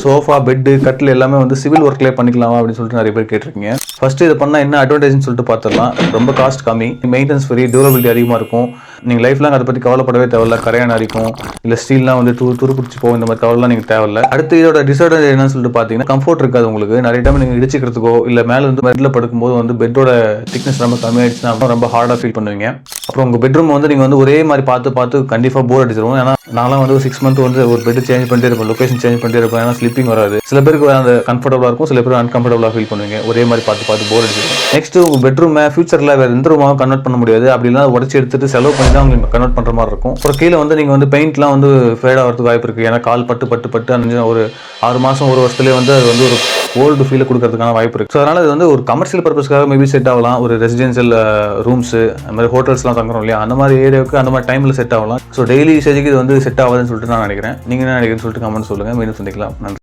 Sofa, bed, கட்டில் எல்லாமே வந்து சிவில் ஒர்க்லேயே பண்ணிக்கலாமா அப்படின்னு சொல்லிட்டு நிறைய பேர் கேட்டிருக்கீங்க. ஃபர்ஸ்ட் இதை பண்ணால் என்ன அட்வான்டேஜ்னு சொல்லிட்டு பார்த்துடலாம். ரொம்ப காஸ்ட் கம்மி, மெயின்டெனன்ஸ் ஃப்ரீ, டியூரபிலிட்டி அதிகமாக இருக்கும். நீங்கள் லைஃப் லாங் அதை பற்றி கவலைப்படவே தேவையில்ல. கரையான் அரிக்கும், இல்லை ஸ்டீல்லாம் வந்து துருப்பிடிச்சு போகும், இந்த மாதிரி கவலைலாம் நீங்கள் தேவையில்ல. அடுத்து இதோட டிஸ்அட்வான்டேஜ் என்னன்னு சொல்லிட்டு பார்த்தீங்கன்னா, கம்ஃபர்ட் இருக்காது உங்களுக்கு. நிறைய டைம் நீங்கள் இடிச்சிக்கிறதுக்கோ இல்லை மேலே வந்து பெட்டில் படுக்கும்போது வந்து பெட்டோட திக்னஸ் ரொம்ப கம்மியாயிடுச்சுன்னா ரொம்ப ஹார்டாக ஃபீல் பண்ணுவீங்க. அப்புறம் உங்கள் பெட்ரூம் வந்து நீங்கள் வந்து ஒரே மாதிரி பார்த்து கண்டிப்பாக போர் அடிச்சிருவோம். ஏன்னா நான்லாம் வந்து 6 மந்த் வந்து ஒரு பெட் சேஞ்ச் பண்ணிட்டே இருப்பேன், லொகேஷன் சேஞ்ச் பண்ணிட்டே இருப்பேன். ஏன்னா ஸ்லிப்பிங் வராது. சில பேருக்கு அந்த கம்ஃபர்டபுளாக இருக்கும், சில பேர் அன்கம்ஃபர்டபுளாக ஃபீல் பண்ணுவீங்க. ஒரே மாதிரி பார்த்து போர் அடிச்சிருக்கும். நெக்ஸ்ட் உங்கள் பெட்ரூமை ஃபியூச்சரில் வேறு எந்த ரூமாவும் கன்வெர்ட் பண்ண முடியாது. அப்படின்னா உடச்சி எடுத்துட்டு செலவு பண்ணி தான் உங்களுக்கு கன்வெர்ட் பண்ணுற மாதிரி இருக்கும். அப்புறம் கீழே வந்து நீங்கள் வந்து பெயிண்ட்லாம் வந்து ஃபேட் ஆகிறதுக்கு வாய்ப்பு இருக்குது. ஏன்னா கால் பட்டு ஒரு 6 மாதம் 1 வருஷத்துலேயே வந்து அது வந்து ஒரு ஓல்டு ஃபீலை கொடுக்கறதுக்கான வாய்ப்பு இருக்குது. ஸோ அதனால் இது வந்து ஒரு கமர்ஷியல் பர்பஸ்க்காக மேபி செட் ஆகலாம். ஒரு ரெசிடென்ஷியல் ரூம்ஸு, அந்த மாதிரி ஹோட்டல்ஸ்லாம் தங்குறோம் இல்லையா, அந்த மாதிரி ஏரியாவுக்கு அந்த மாதிரி டைமில் செட் ஆகலாம். ஸோ டெய்லி யூசேஜுக்கு இது வந்து செட் ஆகாதுன்னு சொல்லிட்டு நான் நினைக்கிறேன். நீங்கள் என்ன நினைக்கிறேன்னு சொல்லிட்டு கமெண்ட் சொல்லுங்கள். மீண்டும் சந்திக்கலாம். நன்றி.